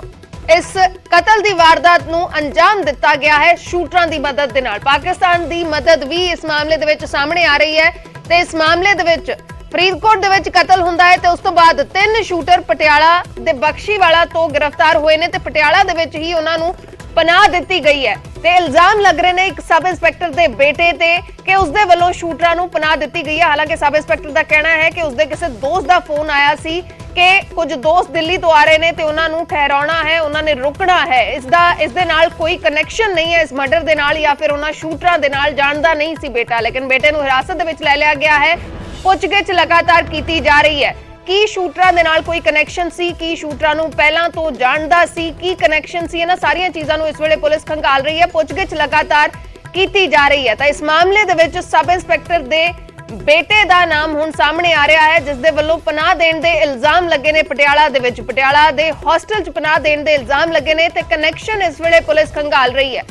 ਇਸ ਕਤਲ ਦੀ ਵਾਰਦਾਤ ਨੂੰ ਅੰਜਾਮ ਦਿੱਤਾ ਗਿਆ ਹੈ ਸ਼ੂਟਰਾਂ ਦੀ ਮਦਦ ਦੇ ਨਾਲ। ਪਾਕਿਸਤਾਨ ਦੀ ਮਦਦ ਵੀ ਇਸ ਮਾਮਲੇ ਦੇ ਵਿੱਚ ਸਾਹਮਣੇ ਆ ਰਹੀ ਹੈ ਤੇ ਇਸ ਮਾਮਲੇ ਦੇ ਵਿੱਚ ਫਰੀਦਕੋਟ ਦੇ ਵਿੱਚ ਕਤਲ ਹੁੰਦਾ ਹੈ ਤੇ ਉਸ ਤੋਂ ਬਾਅਦ 3 ਸ਼ੂਟਰ ਪਟਿਆਲਾ ਦੇ ਬਖਸ਼ੀਵਾਲਾ ਤੋਂ ਗ੍ਰਿਫਤਾਰ ਹੋਏ ਨੇ ਤੇ ਪਟਿਆਲਾ ਦੇ ਵਿੱਚ ਹੀ ਉਹਨਾਂ ਨੂੰ ਪਨਾਹ ਦਿੱਤੀ ਗਈ ਹੈ। ਤੇ ਇਲਜ਼ਾਮ ਲੱਗ ਰਹੇ ਨੇ ਇੱਕ ਸਬ ਇੰਸਪੈਕਟਰ ਦੇ ਬੇਟੇ ਤੇ ਕਿ ਉਸਦੇ ਵੱਲੋਂ ਸ਼ੂਟਰਾਂ ਨੂੰ ਪਨਾਹ ਦਿੱਤੀ ਗਈ ਹੈ। ਹਾਲਾਂਕਿ ਸਬ ਇੰਸਪੈਕਟਰ ਦਾ ਕਹਿਣਾ ਹੈ ਕਿ ਉਸਦੇ ਕਿਸੇ ਦੋਸਤ ਦਾ ਫੋਨ ਆਇਆ ਸੀ ਕਿ ਕੁਝ ਦੋਸਤ ਦਿੱਲੀ ਤੋਂ ਆ ਰਹੇ ਨੇ ਤੇ ਉਹਨਾਂ ਨੂੰ ਠਹਿਰਾਉਣਾ ਹੈ, ਉਹਨਾਂ ਨੇ ਰੁਕਣਾ ਹੈ। ਇਸ ਦੇ ਨਾਲ ਕੋਈ ਕਨੈਕਸ਼ਨ ਨਹੀਂ ਹੈ ਇਸ ਮਰਡਰ ਦੇ ਨਾਲ ਜਾਂ ਫਿਰ ਉਹਨਾਂ ਸ਼ੂਟਰਾਂ ਦੇ ਨਾਲ, ਜਾਣਦਾ ਨਹੀਂ ਸੀ ਬੇਟਾ। ਲੇਕਿਨ ਬੇਟੇ ਨੂੰ ਹਿਰਾਸਤ ਦੇ ਵਿੱਚ ਲੈ ਲਿਆ ਗਿਆ ਹੈ। ਪੁੱਛਗਿੱਛ ਲਗਾਤਾਰ ਕੀਤੀ ਜਾ ਰਹੀ ਹੈ। ਕੀ ਸ਼ੂਟਰਾਂ ਦੇ ਨਾਲ ਕੋਈ ਕਨੈਕਸ਼ਨ ਸੀ, ਕੀ ਸ਼ੂਟਰਾਂ ਨੂੰ ਪਹਿਲਾਂ ਤੋਂ ਜਾਣਦਾ ਸੀ, ਕੀ ਕਨੈਕਸ਼ਨ ਸੀ, ਇਹਨਾਂ ਸਾਰੀਆਂ ਚੀਜ਼ਾਂ ਨੂੰ ਇਸ ਵੇਲੇ ਪੁਲਿਸ ਖੰਗਾਲ ਰਹੀ ਹੈ। ਪੁੱਛਗਿੱਛ ਲਗਾਤਾਰ ਕੀਤੀ ਜਾ ਰਹੀ ਹੈ। ਤਾਂ ਇਸ ਮਾਮਲੇ ਦੇ ਵਿੱਚ ਸਬ ਇੰਸਪੈਕਟਰ ਦੇ ਬੇਟੇ ਦਾ ਨਾਮ ਹੁਣ ਸਾਹਮਣੇ ਆ ਰਿਹਾ ਹੈ, ਜਿਸ ਦੇ ਵੱਲੋਂ ਪਨਾਹ ਦੇਣ ਦੇ ਇਲਜ਼ਾਮ ਲੱਗੇ ਨੇ ਪਟਿਆਲਾ ਦੇ ਵਿੱਚ। ਪਟਿਆਲਾ ਦੇ ਹੌਸਟਲ 'ਚ ਪਨਾਹ ਦੇਣ ਦੇ ਇਲਜ਼ਾਮ ਲੱਗੇ ਨੇ ਤੇ ਕਨੈਕਸ਼ਨ ਇਸ ਵੇਲੇ ਪੁਲਿਸ ਖੰਗਾਲ ਰਹੀ ਹੈ।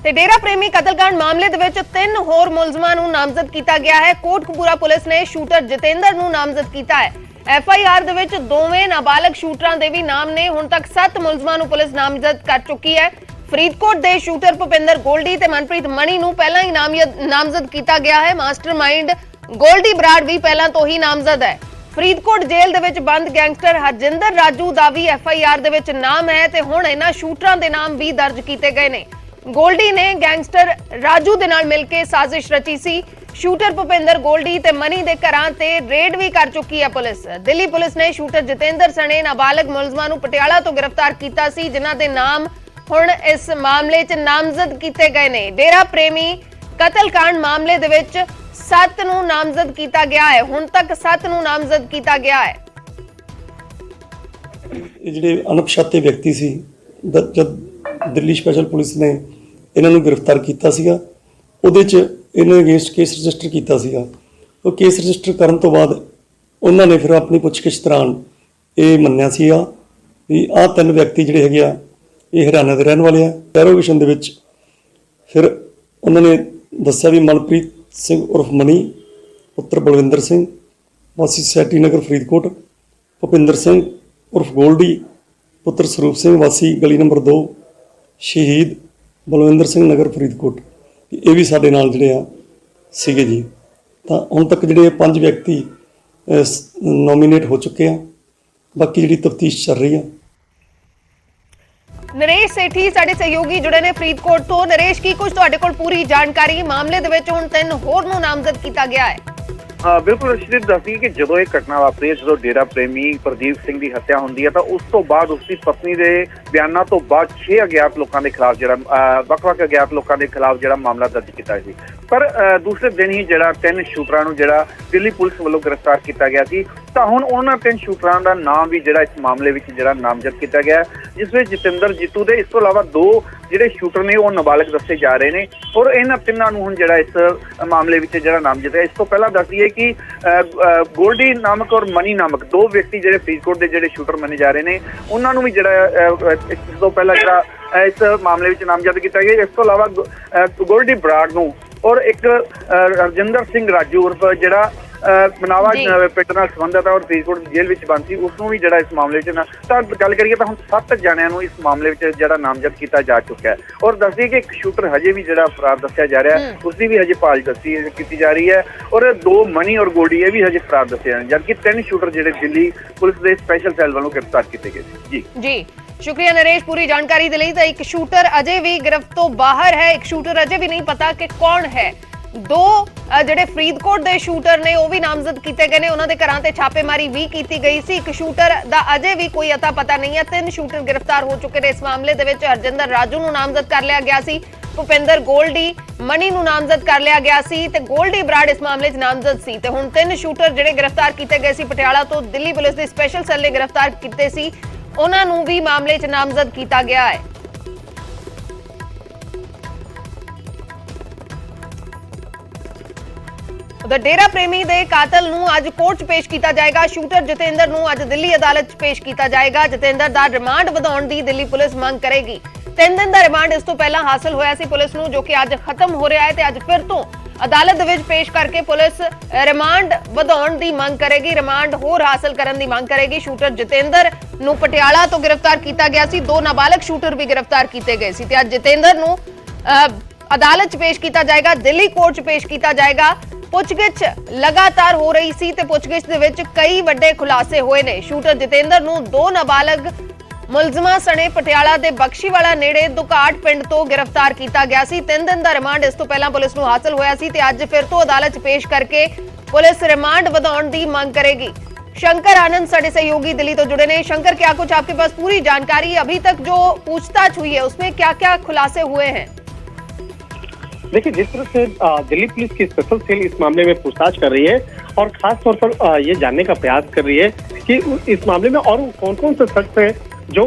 ਤੇ ਡੇਰਾ ਪ੍ਰੇਮੀ ਕਤਲकांड ਮਾਮਲੇ ਦੇ ਵਿੱਚ 3 ਹੋਰ ਮੁਲਜ਼ਮਾਂ ਨੂੰ ਨਾਮਜ਼ਦ ਕੀਤਾ ਗਿਆ ਹੈ। ਕੋਟਕਪੂਰਾ ਪੁਲਿਸ ਨੇ ਸ਼ੂਟਰ ਜਤਿੰਦਰ ਨੂੰ ਨਾਮਜ਼ਦ ਕੀਤਾ ਹੈ। FIR ਦੇ ਵਿੱਚ ਦੋਵੇਂ ਨਾਬਾਲਗ ਸ਼ੂਟਰਾਂ ਦੇ ਵੀ ਨਾਮ ਨੇ। ਹੁਣ ਤੱਕ 7 ਮੁਲਜ਼ਮਾਂ ਨੂੰ ਪੁਲਿਸ ਨਾਮਜ਼ਦ ਕਰ ਚੁੱਕੀ ਹੈ। ਫਰੀਦਕੋਟ ਦੇ ਸ਼ੂਟਰ ਭੁਪਿੰਦਰ ਗੋਲਡੀ ਤੇ ਮਨਪ੍ਰੀਤ ਮਣੀ ਨੂੰ ਪਹਿਲਾਂ ਹੀ ਨਾਮਜ਼ਦ ਕੀਤਾ ਗਿਆ ਹੈ। ਮਾਸਟਰਮਾਈਂਡ ਗੋਲਡੀ ਬਰਾੜ ਵੀ ਪਹਿਲਾਂ ਤੋਂ ਹੀ ਨਾਮਜ਼ਦ ਹੈ। ਫਰੀਦਕੋਟ ਜੇਲ੍ਹ ਦੇ ਵਿੱਚ ਬੰਦ ਗੈਂਗਸਟਰ ਹਰਜਿੰਦਰ ਰਾਜੂ ਦਾ ਵੀ FIR ਦੇ ਵਿੱਚ ਨਾਮ ਹੈ ਤੇ ਹੁਣ ਇਹਨਾਂ ਸ਼ੂਟਰਾਂ ਦੇ ਨਾਮ ਵੀ ਦਰਜ ਕੀਤੇ ਗਏ ਨੇ। ਗੋਲਡੀ ਨੇ ਗੈਂਗਸਟਰ ਰਾਜੂ ਦੇ ਨਾਲ ਮਿਲ ਕੇ ਸਾਜ਼ਿਸ਼ ਰਚੀ ਸੀ। ਸ਼ੂਟਰ ਭੁਪਿੰਦਰ ਗੋਲਡੀ ਤੇ ਮਨੀ ਦੇ ਘਰਾਂ ਤੇ ਰੇਡ ਵੀ ਕਰ ਚੁੱਕੀ ਹੈ ਪੁਲਿਸ। ਦਿੱਲੀ ਪੁਲਿਸ ਨੇ ਸ਼ੂਟਰ ਜਤਿੰਦਰ ਸਣੇ ਨਾਬਾਲਗ ਮੁਲਜ਼ਮਾਂ ਨੂੰ ਪਟਿਆਲਾ ਤੋਂ ਗ੍ਰਿਫਤਾਰ ਕੀਤਾ ਸੀ, ਜਿਨ੍ਹਾਂ ਦੇ ਨਾਮ ਹੁਣ ਇਸ ਮਾਮਲੇ 'ਚ ਨਾਮਜ਼ਦ ਕੀਤੇ ਗਏ ਨੇ। ਡੇਰਾ ਪ੍ਰੇਮੀ ਕਤਲकांड ਮਾਮਲੇ ਦੇ ਵਿੱਚ 7 ਨੂੰ ਨਾਮਜ਼ਦ ਕੀਤਾ ਗਿਆ ਹੈ। ਹੁਣ ਤੱਕ 7 ਨੂੰ ਨਾਮਜ਼ਦ ਕੀਤਾ ਗਿਆ ਹੈ। ਇਹ ਜਿਹੜੇ ਅਣਪਛਾਤੇ ਵਿਅਕਤੀ ਸੀ ਜਦ ਦਿੱਲੀ ਸਪੈਸ਼ਲ ਪੁਲਿਸ ਨੇ ਇਹਨਾਂ ਨੂੰ ਗ੍ਰਿਫਤਾਰ ਕੀਤਾ ਸੀਗਾ, ਉਹਦੇ 'ਚ ਇਹਨਾਂ ਦੇ ਅਗੇਂਸਟ ਕੇਸ ਰਜਿਸਟਰ ਕੀਤਾ ਸੀਗਾ। ਉਹ ਕੇਸ ਰਜਿਸਟਰ ਕਰਨ ਤੋਂ ਬਾਅਦ ਉਹਨਾਂ ਨੇ ਫਿਰ ਆਪਣੀ ਪੁੱਛਗਿੱਛ ਦੌਰਾਨ ਇਹ ਮੰਨਿਆ ਸੀਗਾ ਵੀ ਆਹ 3 ਵਿਅਕਤੀ ਜਿਹੜੇ ਹੈਗੇ ਆ ਇਹ ਹਰਿਆਣਾ ਦੇ ਰਹਿਣ ਵਾਲੇ ਆ। ਇੰਟਰੋਗੇਸ਼ਨ ਦੇ ਵਿੱਚ ਫਿਰ ਉਹਨਾਂ ਨੇ ਦੱਸਿਆ ਵੀ ਮਨਪ੍ਰੀਤ ਸਿੰਘ ਉਰਫ ਮਨੀ ਪੁੱਤਰ ਬਲਵਿੰਦਰ ਸਿੰਘ ਵਾਸੀ ਸੈਟੀ ਨਗਰ ਫਰੀਦਕੋਟ, ਭੁਪਿੰਦਰ ਸਿੰਘ ਉਰਫ ਗੋਲਡੀ ਪੁੱਤਰ ਸਰੂਪ ਸਿੰਘ ਵਾਸੀ ਗਲੀ ਨੰਬਰ 2 ਸ਼ਹੀਦ ਬਲਵਿੰਦਰ ਸਿੰਘ ਨਗਰ ਫਰੀਦਕੋਟ, ਇਹ ਵੀ ਸਾਡੇ ਨਾਲ ਜਿਹੜੇ ਆ ਸੀਗੇ ਜੀ। ਤਾਂ ਹੁਣ ਤੱਕ ਜਿਹੜੇ 5 ਵਿਅਕਤੀ ਨੋਮੀਨੇਟ ਹੋ ਚੁੱਕੇ ਆ, ਬਾਕੀ ਜਿਹੜੀ ਤਫਤੀਸ਼ ਚੱਲ ਰਹੀ ਆ। ਨਰੇਸ਼ ਸੇਠੀ ਸਾਡੇ ਸਹਿਯੋਗੀ ਜੁੜੇ ਨੇ ਫਰੀਦਕੋਟ ਤੋਂ। ਨਰੇਸ਼, ਕੀ ਕੁਝ ਤੁਹਾਡੇ ਕੋਲ ਪੂਰੀ ਜਾਣਕਾਰੀ? ਮਾਮਲੇ ਦੇ ਵਿੱਚ ਹੁਣ 3 ਹੋਰ ਨੂੰ ਨਾਮਜ਼ਦ ਕੀਤਾ ਗਿਆ ਹੈ। ਬਿਲਕੁਲ ਅਰਸ਼ਦੀਪ ਦੱਸਦੀ ਕਿ ਜਦੋਂ ਇਹ ਘਟਨਾ ਵਾਪਰੀ ਹੈ, ਜਦੋਂ ਡੇਰਾ ਪ੍ਰੇਮੀ ਪ੍ਰਦੀਪ ਸਿੰਘ ਦੀ ਹੱਤਿਆ ਹੁੰਦੀ ਹੈ, ਤਾਂ ਉਸ ਤੋਂ ਬਾਅਦ ਉਸ ਦੀ ਪਤਨੀ ਦੇ ਬਿਆਨਾਂ ਤੋਂ ਬਾਅਦ 6 ਅਗਿਆਤ ਲੋਕਾਂ ਦੇ ਖਿਲਾਫ ਵੱਖ-ਵੱਖ ਅਗਿਆਤ ਲੋਕਾਂ ਦੇ ਖਿਲਾਫ ਮਾਮਲਾ ਦਰਜ ਕੀਤਾ ਸੀ। ਪਰ ਦੂਸਰੇ ਦਿਨ ਹੀ 3 ਸ਼ੂਟਰਾਂ ਨੂੰ ਦਿੱਲੀ ਪੁਲਿਸ ਵੱਲੋਂ ਗ੍ਰਿਫਤਾਰ ਕੀਤਾ ਗਿਆ ਸੀ। ਤਾਂ ਹੁਣ ਉਹਨਾਂ 3 ਸ਼ੂਟਰਾਂ ਦਾ ਨਾਮ ਵੀ ਇਸ ਮਾਮਲੇ ਵਿੱਚ ਨਾਮਜ਼ਦ ਕੀਤਾ ਗਿਆ, ਜਿਸ ਵਿੱਚ ਜਤਿੰਦਰ ਜੀਤੂ ਦੇ ਇਸ ਤੋਂ ਇਲਾਵਾ 2 ਜਿਹੜੇ ਸ਼ੂਟਰ ਨੇ ਉਹ ਨਾਬਾਲਗ ਦੱਸੇ ਜਾ ਰਹੇ ਨੇ। ਔਰ ਇਹਨਾਂ 3 ਨੂੰ ਹੁਣ ਇਸ ਮਾਮਲੇ ਵਿੱਚ ਨਾਮਜ਼ਦ ਹੈ। ਇਸ ਤੋਂ ਪਹਿਲਾਂ ਦੱਸਦੀ ਹੈ ਕਿ ਗੋਲਡੀ ਨਾਮਕ ਔਰ ਮਨੀ ਨਾਮਕ 2 ਵਿਅਕਤੀ ਫਰੀਦਕੋਟ ਦੇ ਸ਼ੂਟਰ ਮੰਨੇ ਜਾ ਰਹੇ ਨੇ, ਉਹਨਾਂ ਨੂੰ ਵੀ ਇਸ ਤੋਂ ਪਹਿਲਾਂ ਇਸ ਮਾਮਲੇ ਵਿੱਚ ਨਾਮਜ਼ਦ ਕੀਤਾ ਗਿਆ। ਇਸ ਤੋਂ ਇਲਾਵਾ ਗੋਲਡੀ ਬਰਾੜ ਨੂੰ ਔਰ ਇੱਕ ਰਜਿੰਦਰ ਸਿੰਘ ਰਾਜੂ ਉਰਫ ਮਨਾਵਾ ਪਿੰਡ ਨਾਲ ਸੰਬੰਧਿਤ ਹੈ ਔਰ ਫਰੀਦਕੋਟ ਜੇਲ੍ਹ ਵਿੱਚ ਬੰਦ ਸੀ, ਉਸ ਨੂੰ ਵੀ ਇਸ ਮਾਮਲੇ ਵਿੱਚ ਤਾਂ ਗੱਲ ਕਰੀਏ ਤਾਂ ਹੁਣ 7 ਜਣਿਆਂ ਨੂੰ ਇਸ ਮਾਮਲੇ ਵਿੱਚ ਨਾਮਜ਼ਦ ਕੀਤਾ ਜਾ ਚੁੱਕਾ ਹੈ। ਔਰ ਦੱਸਦੀ ਕਿ ਇੱਕ ਸ਼ੂਟਰ ਹਜੇ ਵੀ ਫਰਾਰ ਦੱਸਿਆ ਜਾ ਰਿਹਾ ਹੈ, ਉਸ ਦੀ ਵੀ ਹਜੇ ਭਾਲ ਕੀਤੀ ਜਾ ਰਹੀ ਹੈ। ਔਰ 2 ਮਨੀ ਔਰ ਗੋਲਡੀ ਇਹ ਵੀ ਹਜੇ ਫਰਾਰ ਦੱਸੇ ਜਾਣ, ਜਦਕਿ 3 ਸ਼ੂਟਰ ਦਿੱਲੀ ਪੁਲਿਸ ਦੇ ਸਪੈਸ਼ਲ ਸੈੱਲ ਵੱਲੋਂ ਗ੍ਰਿਫਤਾਰ ਕੀਤੇ ਗਏ ਸੀ। ਜੀ ਸ਼ੁਕਰੀਆ ਨਰੇਸ਼ ਪੂਰੀ ਜਾਣਕਾਰੀ ਦੇ ਲਈ। ਤਾਂ ਇੱਕ ਸ਼ੂਟਰ ਅਜੇ ਵੀ ਗ੍ਰਿਫਤ ਤੋਂ ਬਾਹਰ ਹੈ, ਇੱਕ ਸ਼ੂਟਰ ਅਜੇ ਵੀ ਨਹੀਂ ਪਤਾ ਕਿ ਕੌਣ ਹੈ। 2 ਫਰੀਦਕੋਟ ਦੇ ਸ਼ੂਟਰ ਨੇ ਉਹ ਵੀ ਨਾਮਜ਼ਦ ਕੀਤੇ ਗਏ ਨੇ, ਉਹਨਾਂ ਦੇ ਘਰਾਂ ਤੇ ਛਾਪੇਮਾਰੀ ਵੀ ਕੀਤੀ ਗਈ ਸੀ। ਇੱਕ ਸ਼ੂਟਰ ਦਾ ਅਜੇ ਵੀ ਕੋਈ ਅਤਾ ਪਤਾ ਨਹੀਂ ਹੈ। 3 ਸ਼ੂਟਰ ਗ੍ਰਿਫਤਾਰ ਹੋ ਚੁੱਕੇ ਨੇ ਇਸ ਮਾਮਲੇ ਦੇ ਵਿੱਚ। ਹਰਜਿੰਦਰ ਰਾਜੂ ਨੂੰ ਨਾਮਜ਼ਦ ਕਰ ਲਿਆ ਗਿਆ ਸੀ, ਭੁਪਿੰਦਰ ਗੋਲਡੀ ਮਨੀ ਨੂੰ ਨਾਮਜ਼ਦ ਕਰ ਲਿਆ ਗਿਆ ਸੀ ਤੇ ਗੋਲਡੀ ਬਰਾੜ ਇਸ ਮਾਮਲੇ 'ਚ ਨਾਮਜ਼ਦ ਸੀ। ਤੇ ਹੁਣ 3 ਸ਼ੂਟਰ ਗ੍ਰਿਫਤਾਰ ਕੀਤੇ ਗਏ ਸੀ ਪਟਿਆਲਾ ਤੋਂ, ਦਿੱਲੀ ਪੁਲਿਸ ਦੇ ਸਪੈਸ਼ਲ ਸੈੱਲ ਨੇ ਗ੍ਰਿਫਤਾਰ ਕੀਤੇ ਸੀ, ਉਹਨਾਂ ਨੂੰ ਵੀ ਮਾਮਲੇ 'ਚ ਨਾਮਜ਼ਦ ਕੀਤਾ ਗਿਆ ਹੈ। ਡੇਰਾ ਪ੍ਰੇਮੀ ਦੇ ਕਾਤਲ ਨੂੰ ਅੱਜ ਕੋਰਟ 'ਚ ਪੇਸ਼ ਕੀਤਾ ਜਾਏਗਾ। ਸ਼ੂਟਰ ਜਤਿੰਦਰ ਨੂੰ ਅੱਜ ਦਿੱਲੀ ਅਦਾਲਤ 'ਚ ਪੇਸ਼ ਕੀਤਾ ਜਾਏਗਾ। ਜਤਿੰਦਰ ਦਾ ਰਿਮਾਂਡ ਵਧਾਉਣ ਦੀ ਦਿੱਲੀ ਪੁਲਿਸ ਮੰਗ ਕਰੇਗੀ। 3 ਦਿਨ ਦਾ ਰਿਮਾਂਡ ਇਸ ਤੋਂ ਪਹਿਲਾਂ ਹਾਸਲ ਹੋਇਆ ਸੀ ਪੁਲਿਸ ਨੂੰ, ਜੋ ਕਿ ਅੱਜ ਖਤਮ ਹੋ ਰਿਹਾ ਹੈ ਤੇ ਅੱਜ ਫਿਰ ਤੋਂ ਅਦਾਲਤ ਦੇ ਵਿੱਚ ਪੇਸ਼ ਕਰਕੇ ਪੁਲਿਸ ਰਿਮਾਂਡ ਵਧਾਉਣ ਦੀ ਮੰਗ ਕਰੇਗੀ, ਰਿਮਾਂਡ ਹੋਰ ਹਾਸਲ ਕਰਨ ਦੀ ਮੰਗ ਕਰੇਗੀ। ਸ਼ੂਟਰ ਜਤਿੰਦਰ ਨੂੰ ਪਟਿਆਲਾ ਤੋਂ ਗ੍ਰਿਫਤਾਰ ਕੀਤਾ ਗਿਆ ਸੀ, 2 ਨਾਬਾਲਗ ਸ਼ੂਟਰ ਵੀ ਗ੍ਰਿਫਤਾਰ ਕੀਤੇ ਗਏ ਸੀ ਤੇ ਅੱਜ ਜਤਿੰਦਰ ਨੂੰ ਅਦਾਲਤ 'ਚ ਪੇਸ਼ ਕੀਤਾ ਜਾਏਗਾ, ਦਿੱਲੀ ਕੋਰਟ 'ਚ ਪੇਸ਼ ਕੀਤਾ ਜਾਏਗਾ। ਪੁੱਛਗਿੱਛ ਲਗਾਤਾਰ ਹੋ ਰਹੀ ਸੀ ਤੇ ਪੁੱਛਗਿੱਛ ਦੇ ਵਿੱਚ ਕਈ ਵੱਡੇ ਖੁਲਾਸੇ ਹੋਏ ਨੇ। ਸ਼ੂਟਰ ਜਤਿੰਦਰ ਨੂੰ 2 ਨਾਬਾਲਗ ਮੁਲਜ਼ਮਾਂ ਸਣੇ ਪਟਿਆਲਾ ਦੇ ਬਖਸ਼ੀਵਾਲਾ ਨੇੜੇ ਦੁਕਾਟ ਪਿੰਡ ਤੋਂ ਗ੍ਰਿਫਤਾਰ ਕੀਤਾ ਗਿਆ ਸੀ। 3 ਦਿਨ ਦਾ ਰਿਮਾਂਡ ਇਸ ਤੋਂ ਪਹਿਲਾਂ ਪੁਲਿਸ ਨੂੰ ਹਾਸਲ ਹੋਇਆ ਸੀ ਤੇ ਅੱਜ ਫਿਰ ਤੋਂ ਅਦਾਲਤ 'ਚ ਪੇਸ਼ ਕਰਕੇ ਪੁਲਿਸ ਰਿਮਾਂਡ ਵਧਾਉਣ ਦੀ ਮੰਗ ਕਰੇਗੀ। शंकर आनंद साढ़े सहयोगी दिल्ली तो जुड़े ने। शंकर, क्या कुछ आपके पास पूरी जानकारी? अभी तक जो पूछताछ हुई है उसमें क्या क्या खुलासे हुए हैं? देखिए, जिस तरह से दिल्ली पुलिस की स्पेशल सेल इस मामले में पूछताछ कर रही है और खास तौर पर ये जानने का प्रयास कर रही है कि इस मामले में और कौन कौन से शख्स हैं जो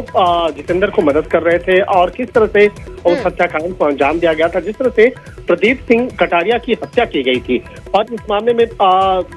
जितेंद्र को मदद कर रहे थे और किस तरह से उस हत्याकांड को अंजाम दिया गया था, जिस तरह से प्रदीप सिंह कटारिया की हत्या की गई थी। और इस मामले में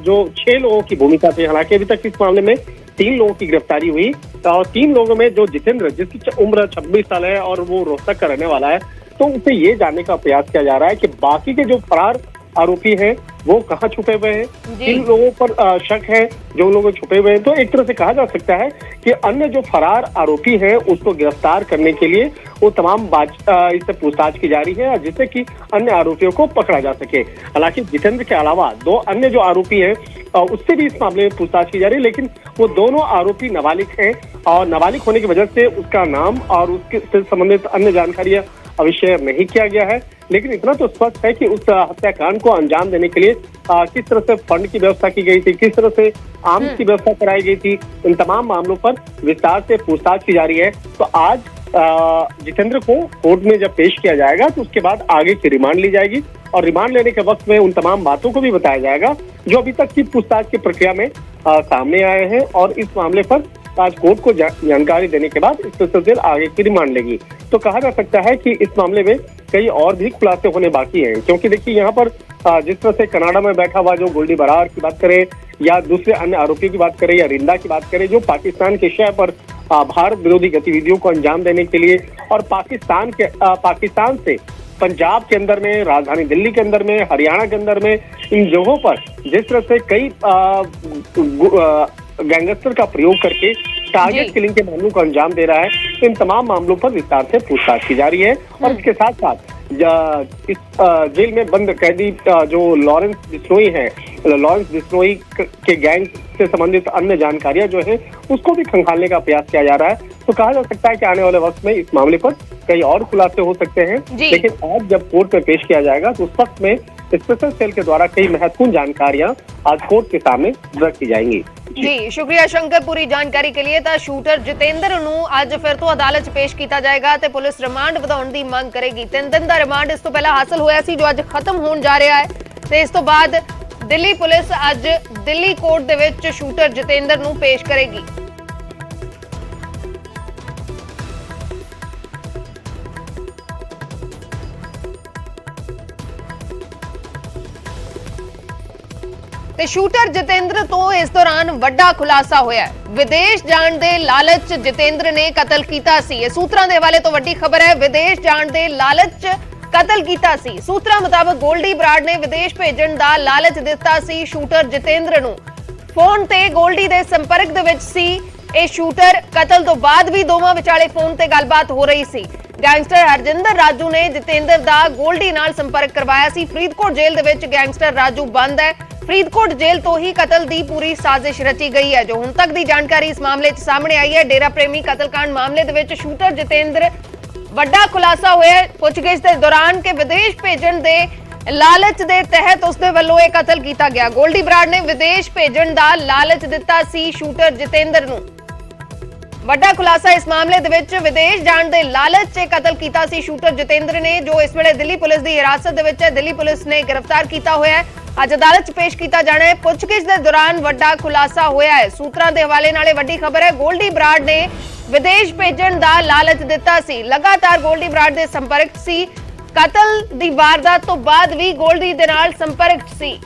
जो 6 लोगों की भूमिका थी, हालांकि अभी तक इस मामले में 3 लोगों की गिरफ्तारी हुई और 3 लोगों में जो जितेंद्र, जिसकी उम्र 26 साल है और वो रोहतक का रहने वाला है, तो उसे ये जानने का प्रयास किया जा रहा है कि बाकी के जो फरार आरोपी हैं वो कहाँ छुपे हुए हैं, किन लोगों पर शक है जो लोग छुपे हुए हैं। तो एक तरह से कहा जा सकता है कि अन्य जो फरार आरोपी हैं उसको गिरफ्तार करने के लिए वो तमाम इससे पूछताछ की जा रही है जिससे कि अन्य आरोपियों को पकड़ा जा सके। हालांकि जितेंद्र के अलावा 2 अन्य जो आरोपी हैं उससे भी इस मामले में पूछताछ की जा रही है, लेकिन वो दोनों आरोपी नाबालिग हैं और नाबालिग होने की वजह से उसका नाम और उसके संबंधित अन्य जानकारियां अभी शेयर नहीं किया गया है। लेकिन इतना तो स्पष्ट है कि उस हत्याकांड को अंजाम देने के लिए किस तरह से फंड की व्यवस्था की गई थी, किस तरह से आर्म्स की व्यवस्था कराई गई थी, इन तमाम मामलों पर विस्तार से पूछताछ की जा रही है। तो आज जितेंद्र को कोर्ट में जब पेश किया जाएगा तो उसके बाद आगे की रिमांड ली जाएगी और रिमांड लेने के वक्त में उन तमाम बातों को भी बताया जाएगा जो अभी तक की पूछताछ की प्रक्रिया में सामने आए हैं। और इस मामले पर आज कोर्ट को जानकारी देने के बाद स्पेशल सेल आगे की रिमांड लेगी। तो कहा जा सकता है कि इस मामले में कई और भी खुलासे होने बाकी हैं, क्योंकि देखिए यहाँ पर जिस तरह से कनाडा में बैठा हुआ जो गोल्डी बरार की बात करें या दूसरे अन्य आरोपियों की बात करें या रिंदा की बात करें, जो पाकिस्तान के शय पर भारत विरोधी गतिविधियों को अंजाम देने के लिए और पाकिस्तान से पंजाब के अंदर में, राजधानी दिल्ली के अंदर में, हरियाणा के अंदर में, इन जगहों पर जिस तरह से कई गैंगस्टर का प्रयोग करके टारगेट किलिंग के मामलों को अंजाम दे रहा है, इन तमाम मामलों पर विस्तार से पूछताछ की जा रही है। और इसके साथ साथ इस जेल में बंद कैदी जो लॉरेंस बिश्नोई है, लॉरेंस बिश्नोई के गैंग से संबंधित अन्य जानकारियां जो है उसको भी खंगालने का प्रयास किया जा रहा है। तो कहा जा सकता है कि आने वाले वक्त में इस मामले पर कई और खुलासे हो सकते हैं, लेकिन आज जब कोर्ट में पेश किया जाएगा तो उस वक्त में स्पेशल सेल के द्वारा कई महत्वपूर्ण जानकारियां आज कोर्ट के सामने रखी जाएंगी। जी शुक्रिया शंकर पूरी जानकारी के लिए। ਤਾਂ ਸ਼ੂਟਰ ਜਤਿੰਦਰ ਨੂੰ ਅੱਜ ਫਿਰ ਤੋਂ ਅਦਾਲਤ 'ਚ ਪੇਸ਼ ਕੀਤਾ ਜਾਏਗਾ ਤੇ ਪੁਲਿਸ ਰਿਮਾਂਡ ਵਧਾਉਣ ਦੀ ਮੰਗ ਕਰੇਗੀ। 3 ਦਿਨ ਦਾ ਰਿਮਾਂਡ ਇਸ ਤੋਂ ਪਹਿਲਾਂ ਹਾਸਲ ਹੋਇਆ ਸੀ ਜੋ ਅੱਜ ਖਤਮ ਹੋਣ ਜਾ ਰਿਹਾ ਹੈ ਤੇ ਇਸ ਤੋਂ ਬਾਅਦ ਦਿੱਲੀ ਪੁਲਿਸ ਅੱਜ ਦਿੱਲੀ ਕੋਰਟ ਦੇ ਵਿੱਚ ਸ਼ੂਟਰ ਜਤਿੰਦਰ ਨੂੰ ਪੇਸ਼ ਕਰੇਗੀ। ਤੇ ਸ਼ੂਟਰ ਜਤਿੰਦਰ ਤੋਂ ਇਸ ਦੌਰਾਨ ਵੱਡਾ ਖੁਲਾਸਾ ਹੋਇਆ ਹੈ। ਵਿਦੇਸ਼ ਜਾਣ ਦੇ ਲਾਲਚ ਜਤਿੰਦਰ ਨੇ ਕਤਲ ਕੀਤਾ ਸੀ। ਇਹ ਸੂਤਰਾਂ ਦੇ ਹਵਾਲੇ ਤੋਂ ਵੱਡੀ ਖਬਰ ਹੈ। ਵਿਦੇਸ਼ ਜਾਣ ਦੇ ਲਾਲਚ ਕਤਲ ਕੀਤਾ ਸੀ। ਸੂਤਰਾਂ ਮੁਤਾਬਕ ਗੋਲਡੀ ਬਰਾੜ ਨੇ ਵਿਦੇਸ਼ ਭੇਜਣ ਦਾ ਲਾਲਚ ਦਿੱਤਾ ਸੀ ਸ਼ੂਟਰ ਜਤਿੰਦਰ ਨੂੰ। ਫੋਨ ਤੇ ਗੋਲਡੀ ਦੇ ਸੰਪਰਕ ਦੇ ਵਿੱਚ ਸੀ ਇਹ ਸ਼ੂਟਰ। ਕਤਲ ਤੋਂ ਬਾਅਦ ਵੀ ਦੋਵਾਂ ਵਿਚਾਲੇ ਫੋਨ ਤੇ ਗੱਲਬਾਤ ਹੋ ਰਹੀ ਸੀ। ਗੈਂਗਸਟਰ ਹਰਜਿੰਦਰ ਰਾਜੂ ਨੇ ਜਤਿੰਦਰ ਦਾ ਗੋਲਡੀ ਨਾਲ ਸੰਪਰਕ ਕਰਵਾਇਆ ਸੀ। ਫਰੀਦਕੋਟ ਜੇਲ੍ਹ ਦੇ ਵਿੱਚ ਗੈਂਗਸਟਰ ਰਾਜੂ ਬੰਦ ਹੈ। ਫਰੀਦਕੋਟ ਜੇਲ੍ਹ ਤੋਂ ਹੀ ਕਤਲ ਦੀ ਪੂਰੀ ਸਾਜ਼ਿਸ਼ ਰਚੀ ਗਈ ਹੈ। ਜੋ ਹੁਣ ਤੱਕ ਦੀ ਜਾਣਕਾਰੀ ਇਸ ਮਾਮਲੇ 'ਚ ਸਾਹਮਣੇ ਆਈ ਹੈ, ਡੇਰਾ ਪ੍ਰੇਮੀ ਕਤਲकांड ਮਾਮਲੇ ਦੇ ਵਿੱਚ ਸ਼ੂਟਰ ਜਤਿੰਦਰ ਵੱਡਾ ਖੁਲਾਸਾ ਹੋਇਆ ਹੈ ਪੁੱਛਗਿੱਛ ਦੇ ਦੌਰਾਨ ਕਿ ਵਿਦੇਸ਼ ਭੇਜਣ ਦੇ ਲਾਲਚ ਦੇ ਤਹਿਤ ਉਸਦੇ ਵੱਲੋਂ ਇਹ ਕਤਲ ਕੀਤਾ ਗਿਆ। ਗੋਲਡੀ ਬਰਾੜ ਨੇ ਵਿਦੇਸ਼ ਭੇਜਣ ਦਾ ਲਾਲਚ ਦਿੱਤਾ ਸੀ ਸ਼ੂਟਰ ਜਤਿੰਦਰ ਨੂੰ। ਵੱਡਾ ਖੁਲਾਸਾ ਇਸ ਮਾਮਲੇ ਦੇ ਵਿੱਚ ਵਿਦੇਸ਼ ਜਾਣ ਦੇ ਲਾਲਚ 'ਚ ਕਤਲ ਕੀਤਾ ਸੀ ਸ਼ੂਟਰ ਜਤਿੰਦਰ ਨੇ, ਜੋ ਇਸ ਵੇਲੇ ਦਿੱਲੀ ਪੁਲਿਸ ਦੀ ਹਿਰਾਸਤ ਦੇ ਵਿੱਚ ਹੈ। ਦਿੱਲੀ ਪੁਲਿਸ ਨੇ ਗ੍ਰਿਫਤਾਰ ਕੀਤਾ ਹੋਇਆ ਹੈ। ਅੱਜ ਅਦਾਲਤ 'ਚ ਪੇਸ਼ ਕੀਤਾ ਜਾਣਾ ਹੈ। ਪੁੱਛਗਿੱਛ ਦੇ ਦੌਰਾਨ ਵੱਡਾ ਖੁਲਾਸਾ ਹੋਇਆ ਹੈ। ਸੂਤਰਾਂ ਦੇ ਹਵਾਲੇ ਨਾਲੇ ਵੱਡੀ ਖਬਰ ਹੈ, ਗੋਲਡੀ ਬਰਾੜ ਨੇ ਵਿਦੇਸ਼ ਭੇਜਣ ਦਾ ਲਾਲਚ ਦਿੱਤਾ ਸੀ। ਲਗਾਤਾਰ ਗੋਲਡੀ ਬਰਾੜ ਦੇ ਸੰਪਰਕ ਸੀ। ਕਤਲ ਦੀ ਵਾਰਦਾਤ ਤੋਂ ਬਾਅਦ ਵੀ ਗੋਲਡੀ ਦੇ ਨਾਲ ਸੰਪਰਕ ਸੀ।